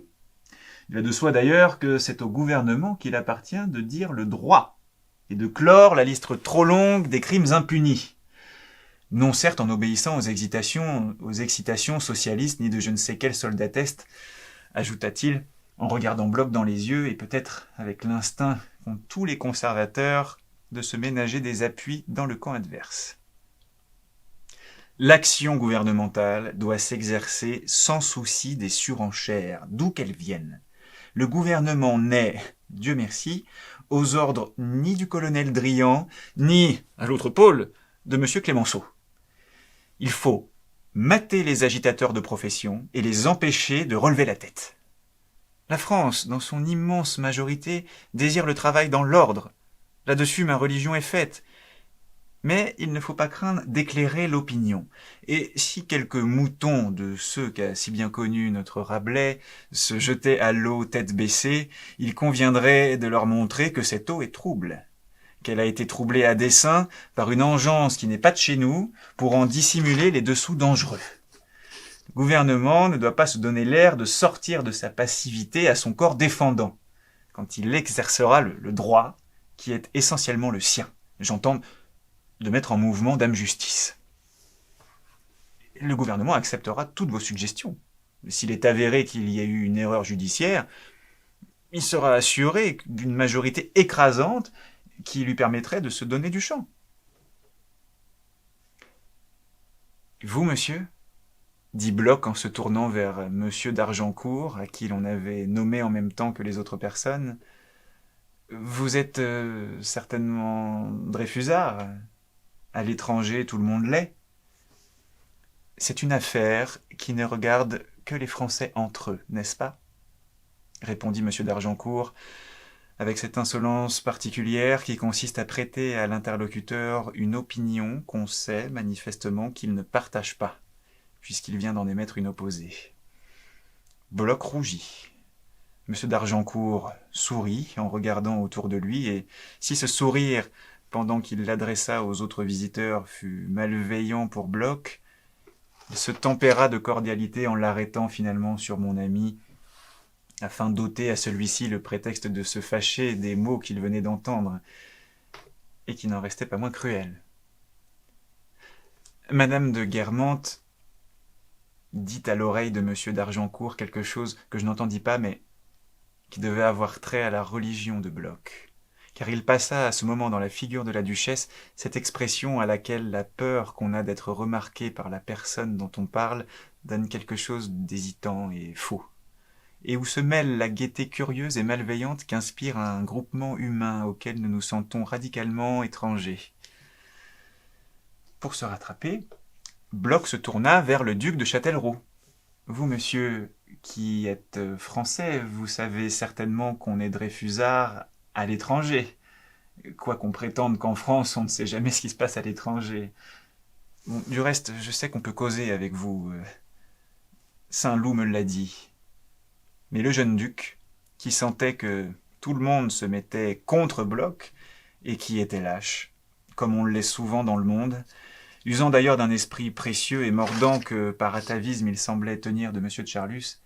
Il va de soi d'ailleurs que c'est au gouvernement qu'il appartient de dire le droit et de clore la liste trop longue des crimes impunis. Non certes en obéissant aux excitations socialistes ni de je ne sais quel soldateste, ajouta-t-il en regardant Bloch dans les yeux et peut-être avec l'instinct qu'ont tous les conservateurs de se ménager des appuis dans le camp adverse. L'action gouvernementale doit s'exercer sans souci des surenchères, d'où qu'elles viennent. Le gouvernement n'est, Dieu merci, aux ordres ni du colonel Drian, ni, à l'autre pôle, de M. Clémenceau. Il faut mater les agitateurs de profession et les empêcher de relever la tête. La France, dans son immense majorité, désire le travail dans l'ordre. Là-dessus, ma religion est faite. Mais il ne faut pas craindre d'éclairer l'opinion. Et si quelques moutons de ceux qu'a si bien connus notre Rabelais se jetaient à l'eau tête baissée, il conviendrait de leur montrer que cette eau est trouble, qu'elle a été troublée à dessein par une engeance qui n'est pas de chez nous, pour en dissimuler les dessous dangereux. Le gouvernement ne doit pas se donner l'air de sortir de sa passivité à son corps défendant, quand il exercera le droit qui est essentiellement le sien. J'entends de mettre en mouvement Dame Justice. Le gouvernement acceptera toutes vos suggestions. S'il est avéré qu'il y a eu une erreur judiciaire, il sera assuré d'une majorité écrasante qui lui permettrait de se donner du champ. Vous, monsieur, dit Bloch en se tournant vers monsieur d'Argencourt, à qui l'on avait nommé en même temps que les autres personnes, vous êtes certainement Dreyfusard. À l'étranger, tout le monde l'est. C'est une affaire qui ne regarde que les Français entre eux, n'est-ce pas? Répondit M. d'Argencourt, avec cette insolence particulière qui consiste à prêter à l'interlocuteur une opinion qu'on sait manifestement qu'il ne partage pas, puisqu'il vient d'en émettre une opposée. Bloch rougit. M. d'Argencourt sourit en regardant autour de lui, et si ce sourire, pendant qu'il l'adressa aux autres visiteurs, fut malveillant pour Bloch, il se tempéra de cordialité en l'arrêtant finalement sur mon ami, afin d'ôter à celui-ci le prétexte de se fâcher des mots qu'il venait d'entendre, et qui n'en restaient pas moins cruels. Madame de Guermantes dit à l'oreille de M. d'Argencourt quelque chose que je n'entendis pas, mais qui devait avoir trait à la religion de Bloch, car il passa à ce moment dans la figure de la duchesse cette expression à laquelle la peur qu'on a d'être remarqué par la personne dont on parle donne quelque chose d'hésitant et faux, et où se mêle la gaieté curieuse et malveillante qu'inspire un groupement humain auquel nous nous sentons radicalement étrangers. Pour se rattraper, Bloch se tourna vers le duc de Châtellerault. « Vous, monsieur, qui êtes français, vous savez certainement qu'on est Dreyfusard à l'étranger, quoiqu'on prétende qu'en France, on ne sait jamais ce qui se passe à l'étranger. Bon, du reste, je sais qu'on peut causer avec vous. Saint-Loup me l'a dit. » Mais le jeune duc, qui sentait que tout le monde se mettait contre Bloch, et qui était lâche, comme on l'est souvent dans le monde, usant d'ailleurs d'un esprit précieux et mordant que par atavisme il semblait tenir de M. de Charlus,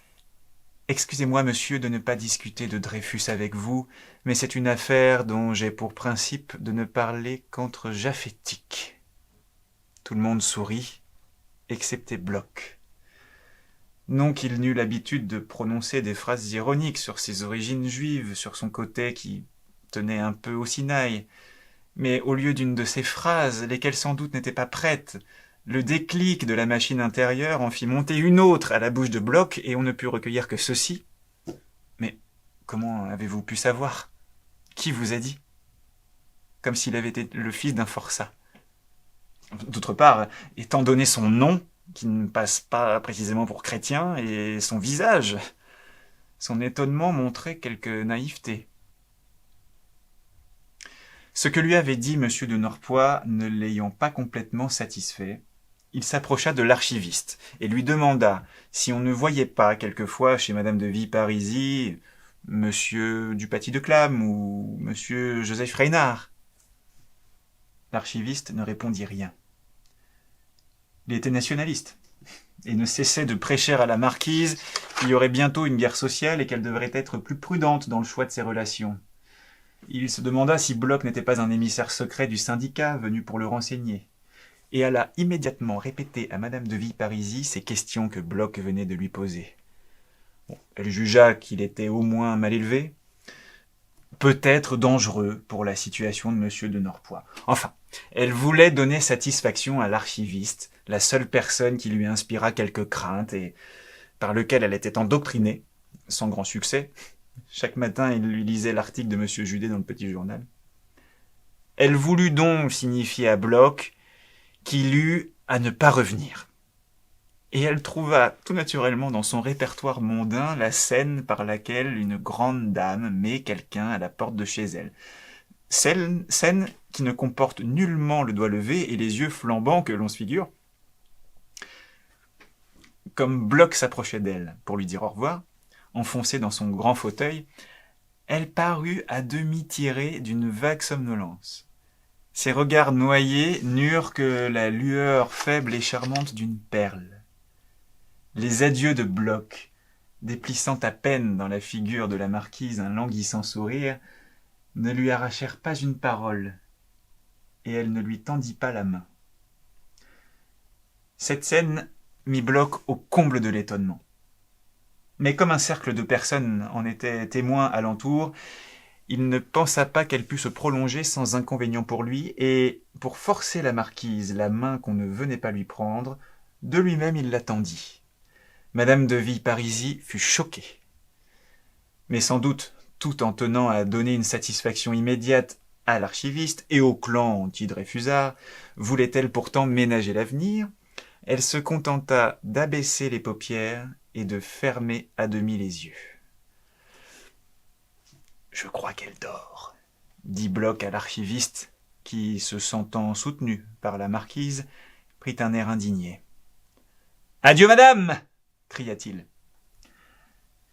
« Excusez-moi, monsieur, de ne pas discuter de Dreyfus avec vous, mais c'est une affaire dont j'ai pour principe de ne parler qu'entre japhetiques. » Tout le monde sourit, excepté Bloch. Non qu'il n'eût l'habitude de prononcer des phrases ironiques sur ses origines juives, sur son côté qui tenait un peu au Sinaï, mais au lieu d'une de ces phrases, lesquelles sans doute n'étaient pas prêtes, le déclic de la machine intérieure en fit monter une autre à la bouche de Bloch, et on ne put recueillir que ceci. « Mais comment avez-vous pu savoir? Qui vous a dit ?» Comme s'il avait été le fils d'un forçat. D'autre part, étant donné son nom, qui ne passe pas précisément pour chrétien, et son visage, son étonnement montrait quelque naïveté. Ce que lui avait dit M. de Norpois ne l'ayant pas complètement satisfait, il s'approcha de l'archiviste et lui demanda si on ne voyait pas quelquefois chez Madame de Villeparisis M. Dupaty de Clam ou M. Joseph Reynard. L'archiviste ne répondit rien. Il était nationaliste et ne cessait de prêcher à la marquise qu'il y aurait bientôt une guerre sociale et qu'elle devrait être plus prudente dans le choix de ses relations. Il se demanda si Bloch n'était pas un émissaire secret du syndicat venu pour le renseigner, et alla immédiatement répéter à Madame de Villeparisis ces questions que Bloch venait de lui poser. Bon, elle jugea qu'il était au moins mal élevé, peut-être dangereux pour la situation de M. de Norpois. Enfin, elle voulait donner satisfaction à l'archiviste, la seule personne qui lui inspira quelques craintes et par lequel elle était endoctrinée, sans grand succès. Chaque matin, il lui lisait l'article de M. Judet dans le petit journal. Elle voulut donc signifier à Bloch qu'il eut à ne pas revenir. Et elle trouva tout naturellement dans son répertoire mondain la scène par laquelle une grande dame met quelqu'un à la porte de chez elle. scène qui ne comporte nullement le doigt levé et les yeux flambants que l'on se figure. Comme Bloch s'approchait d'elle pour lui dire au revoir, enfoncée dans son grand fauteuil, elle parut à demi tirée d'une vague somnolence. Ses regards noyés n'eurent que la lueur faible et charmante d'une perle. Les adieux de Bloch, déplissant à peine dans la figure de la marquise un languissant sourire, ne lui arrachèrent pas une parole, et elle ne lui tendit pas la main. Cette scène mit Bloch au comble de l'étonnement. Mais comme un cercle de personnes en était témoin alentour, il ne pensa pas qu'elle pût se prolonger sans inconvénient pour lui, et, pour forcer la marquise la main qu'on ne venait pas lui prendre, de lui-même il la tendit. Madame de Villeparisis fut choquée. Mais sans doute, tout en tenant à donner une satisfaction immédiate à l'archiviste et au clan anti-Dreyfusard, voulait-elle pourtant ménager l'avenir, elle se contenta d'abaisser les paupières et de fermer à demi les yeux. « Je crois qu'elle dort, » dit Bloch à l'archiviste, qui, se sentant soutenu par la marquise, prit un air indigné. « Adieu, madame !» cria-t-il.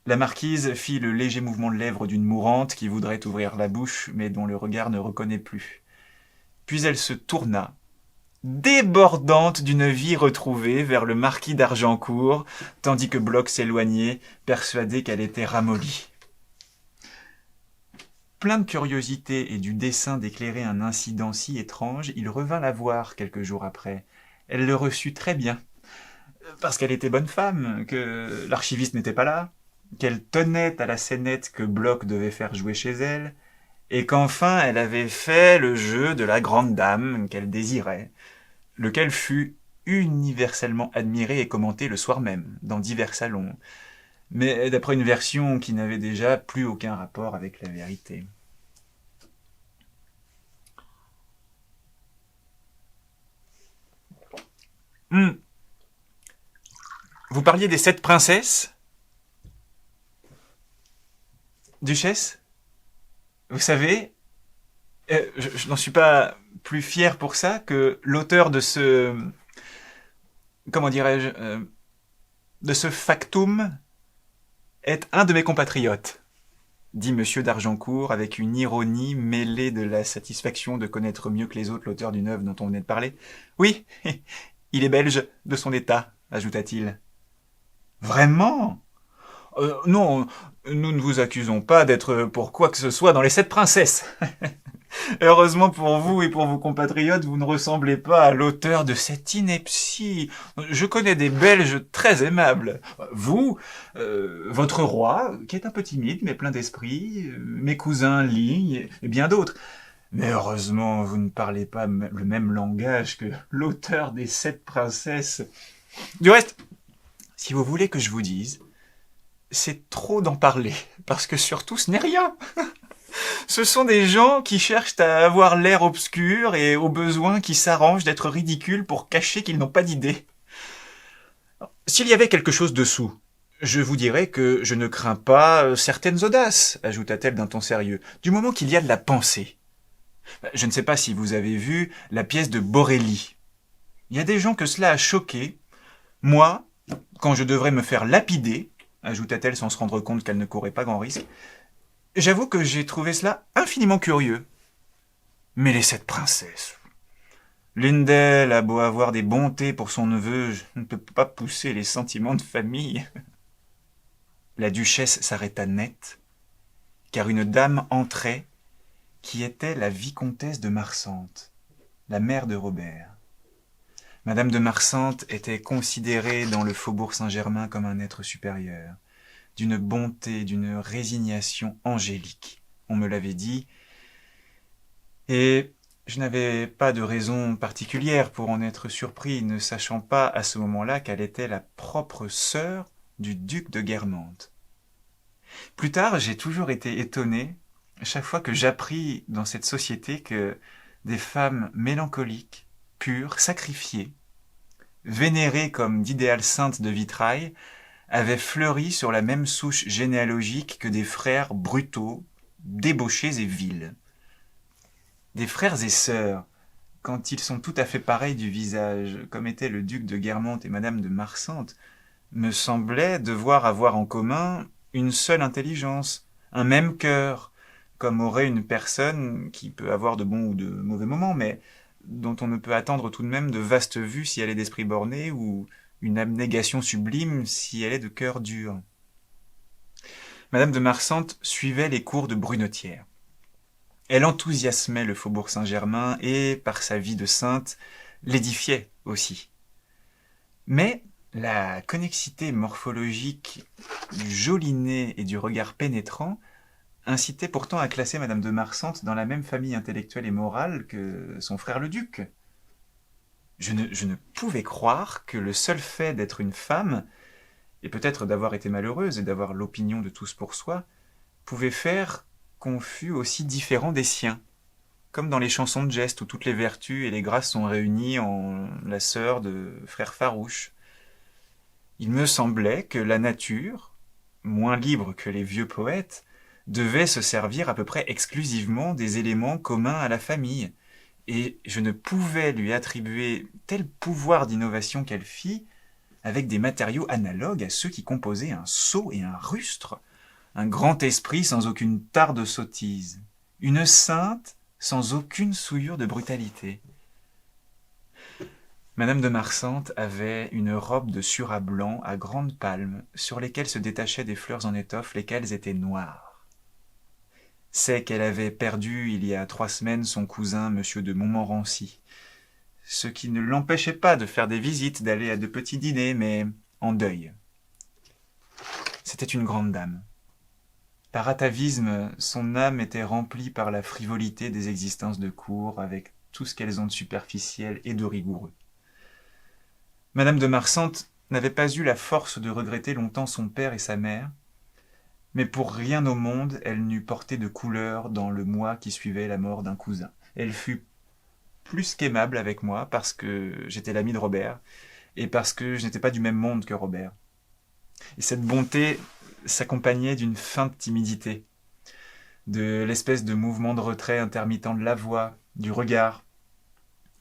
La marquise fit le léger mouvement de lèvres d'une mourante qui voudrait ouvrir la bouche, mais dont le regard ne reconnaît plus. Puis elle se tourna, débordante d'une vie retrouvée, vers le marquis d'Argencourt, tandis que Bloch s'éloignait, persuadé qu'elle était ramollie. Plein de curiosité et du dessein d'éclairer un incident si étrange, il revint la voir quelques jours après. Elle le reçut très bien, parce qu'elle était bonne femme, que l'archiviste n'était pas là, qu'elle tenait à la scénette que Bloch devait faire jouer chez elle, et qu'enfin elle avait fait le jeu de la grande dame qu'elle désirait, lequel fut universellement admiré et commenté le soir même, dans divers salons, mais d'après une version qui n'avait déjà plus aucun rapport avec la vérité. Vous parliez des 7 princesses ? Duchesse ? Vous savez, je n'en suis pas plus fier pour ça que l'auteur de ce... comment dirais-je de ce factum est un de mes compatriotes, dit Monsieur d'Argencourt avec une ironie mêlée de la satisfaction de connaître mieux que les autres l'auteur d'une œuvre dont on venait de parler. Oui, il est belge de son état, ajouta-t-il. Vraiment ? Non, nous ne vous accusons pas d'être pour quoi que ce soit dans les 7 princesses. Heureusement pour vous et pour vos compatriotes, vous ne ressemblez pas à l'auteur de cette ineptie. Je connais des Belges très aimables. Vous, votre roi, qui est un peu timide mais plein d'esprit, mes cousins Ligne et bien d'autres. Mais heureusement, vous ne parlez pas le même langage que l'auteur des 7 princesses. Du reste, si vous voulez que je vous dise, c'est trop d'en parler, parce que surtout ce n'est rien. Ce sont des gens qui cherchent à avoir l'air obscur et au besoin qui s'arrangent d'être ridicules pour cacher qu'ils n'ont pas d'idée. S'il y avait quelque chose dessous, je vous dirais que je ne crains pas certaines audaces, ajouta-t-elle d'un ton sérieux, du moment qu'il y a de la pensée. Je ne sais pas si vous avez vu la pièce de Borelli. Il y a des gens que cela a choqué. Moi, quand je devrais me faire lapider, ajouta-t-elle sans se rendre compte qu'elle ne courait pas grand risque, j'avoue que j'ai trouvé cela infiniment curieux. Mais les 7 princesses... L'une d'elles a beau avoir des bontés pour son neveu, je ne peux pas pousser les sentiments de famille. La duchesse s'arrêta net, car une dame entrait, qui était la vicomtesse de Marsante, la mère de Robert. Madame de Marsante était considérée dans le faubourg Saint-Germain comme un être supérieur, d'une bonté, d'une résignation angélique. On me l'avait dit, et je n'avais pas de raison particulière pour en être surpris, ne sachant pas à ce moment-là qu'elle était la propre sœur du duc de Guermantes. Plus tard, j'ai toujours été étonné, chaque fois que j'appris dans cette société que des femmes mélancoliques, pures, sacrifiées, vénérées comme d'idéales saintes de vitrail, avaient fleuri sur la même souche généalogique que des frères brutaux, débauchés et vils. des frères et sœurs, quand ils sont tout à fait pareils du visage, comme étaient le duc de Guermantes et madame de Marsantes, me semblait devoir avoir en commun une seule intelligence, un même cœur, comme aurait une personne qui peut avoir de bons ou de mauvais moments, mais dont on ne peut attendre tout de même de vastes vues si elle est d'esprit borné, ou une abnégation sublime si elle est de cœur dur. Madame de Marsantes suivait les cours de Brunetière. Elle enthousiasmait le faubourg Saint-Germain et, par sa vie de sainte, l'édifiait aussi. Mais la connexité morphologique du joli nez et du regard pénétrant incitait pourtant à classer madame de Marsantes dans la même famille intellectuelle et morale que son frère le duc. Je ne pouvais croire que le seul fait d'être une femme, et peut-être d'avoir été malheureuse et d'avoir l'opinion de tous pour soi, pouvait faire qu'on fût aussi différent des siens, comme dans les chansons de geste où toutes les vertus et les grâces sont réunies en la sœur de frère farouche. Il me semblait que la nature, moins libre que les vieux poètes, devait se servir à peu près exclusivement des éléments communs à la famille, et je ne pouvais lui attribuer tel pouvoir d'innovation qu'elle fit avec des matériaux analogues à ceux qui composaient un sceau et un rustre, un grand esprit sans aucune tare de sottise, une sainte sans aucune souillure de brutalité. Madame de Marsantes avait une robe de surat blanc à grandes palmes, sur lesquelles se détachaient des fleurs en étoffe, lesquelles étaient noires. C'est qu'elle avait perdu il y a 3 semaines son cousin monsieur de Montmorency, ce qui ne l'empêchait pas de faire des visites, d'aller à de petits dîners, mais en deuil. C'était une grande dame. Par atavisme, son âme était remplie par la frivolité des existences de cour, avec tout ce qu'elles ont de superficiel et de rigoureux. Madame de Marsantes n'avait pas eu la force de regretter longtemps son père et sa mère, mais pour rien au monde elle n'eût porté de couleur dans le mois qui suivait la mort d'un cousin. Elle fut plus qu'aimable avec moi parce que j'étais l'ami de Robert et parce que je n'étais pas du même monde que Robert. Et cette bonté s'accompagnait d'une feinte timidité, de l'espèce de mouvement de retrait intermittent de la voix, du regard,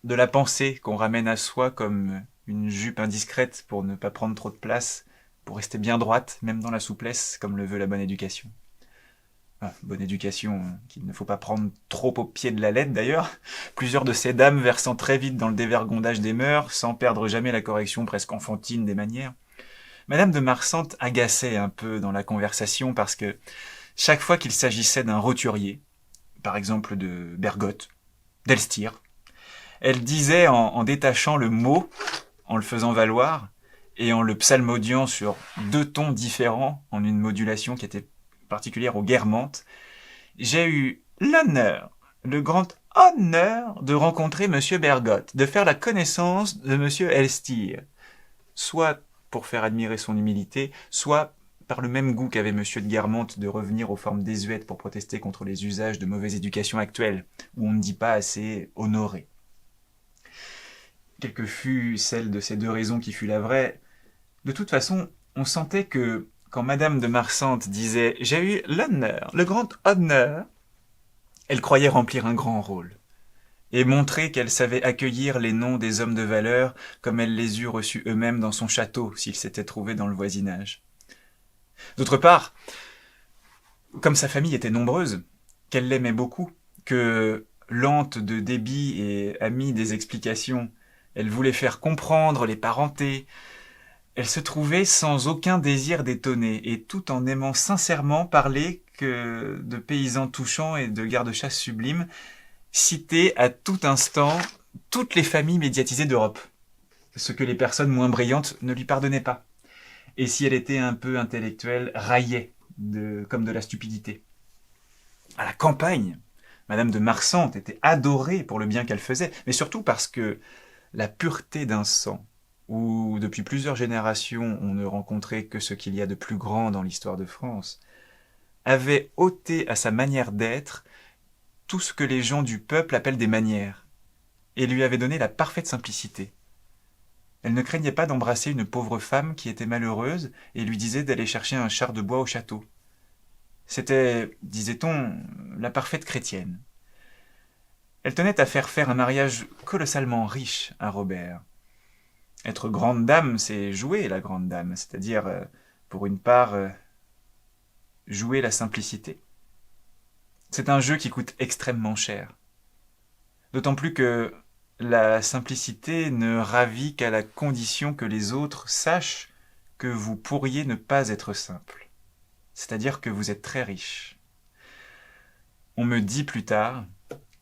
de la pensée qu'on ramène à soi comme une jupe indiscrète pour ne pas prendre trop de place, pour rester bien droite, même dans la souplesse, comme le veut la bonne éducation. Bonne éducation qu'il ne faut pas prendre trop au pied de la lettre d'ailleurs, plusieurs de ces dames versant très vite dans le dévergondage des mœurs, sans perdre jamais la correction presque enfantine des manières. Madame de Marsantes agaçait un peu dans la conversation parce que chaque fois qu'il s'agissait d'un roturier, par exemple de Bergotte, d'Elstir, elle disait en détachant le mot, en le faisant valoir, et en le psalmodiant sur 2 tons différents, en une modulation qui était particulière aux Guermantes, j'ai eu l'honneur, le grand honneur de rencontrer monsieur Bergotte, de faire la connaissance de monsieur Elstir, soit pour faire admirer son humilité, soit par le même goût qu'avait monsieur de Guermantes de revenir aux formes désuètes pour protester contre les usages de mauvaise éducation actuelle, où on ne dit pas assez honoré. Quelle que fût celle de ces 2 raisons qui fut la vraie, de toute façon, on sentait que, quand madame de Marsantes disait « J'ai eu l'honneur, le grand honneur », elle croyait remplir un grand rôle, et montrer qu'elle savait accueillir les noms des hommes de valeur comme elle les eût reçus eux-mêmes dans son château s'ils s'étaient trouvés dans le voisinage. D'autre part, comme sa famille était nombreuse, qu'elle l'aimait beaucoup, que, lente de débit et amie des explications, elle voulait faire comprendre les parentés, elle se trouvait sans aucun désir d'étonner, et tout en aimant sincèrement parler que de paysans touchants et de gardes-chasse sublimes, citer à tout instant toutes les familles médiatisées d'Europe, ce que les personnes moins brillantes ne lui pardonnaient pas, et si elle était un peu intellectuelle, raillait, comme de la stupidité. À la campagne, madame de Marsantes était adorée pour le bien qu'elle faisait, mais surtout parce que la pureté d'un sang, où depuis plusieurs générations on ne rencontrait que ce qu'il y a de plus grand dans l'histoire de France, avait ôté à sa manière d'être tout ce que les gens du peuple appellent des manières, et lui avait donné la parfaite simplicité. Elle ne craignait pas d'embrasser une pauvre femme qui était malheureuse et lui disait d'aller chercher un char de bois au château. C'était, disait-on, la parfaite chrétienne. Elle tenait à faire un mariage colossalement riche à Robert. Être grande dame, c'est jouer la grande dame, c'est-à-dire, pour une part, jouer la simplicité. C'est un jeu qui coûte extrêmement cher. D'autant plus que la simplicité ne ravit qu'à la condition que les autres sachent que vous pourriez ne pas être simple. C'est-à-dire que vous êtes très riche. On me dit plus tard,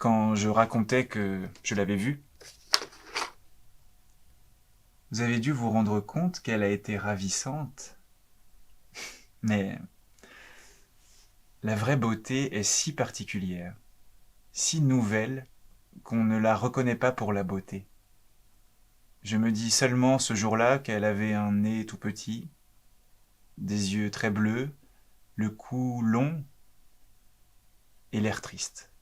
quand je racontais que je l'avais vue, vous avez dû vous rendre compte qu'elle a été ravissante. Mais la vraie beauté est si particulière, si nouvelle, qu'on ne la reconnaît pas pour la beauté. Je me dis seulement ce jour-là qu'elle avait un nez tout petit, des yeux très bleus, le cou long et l'air triste.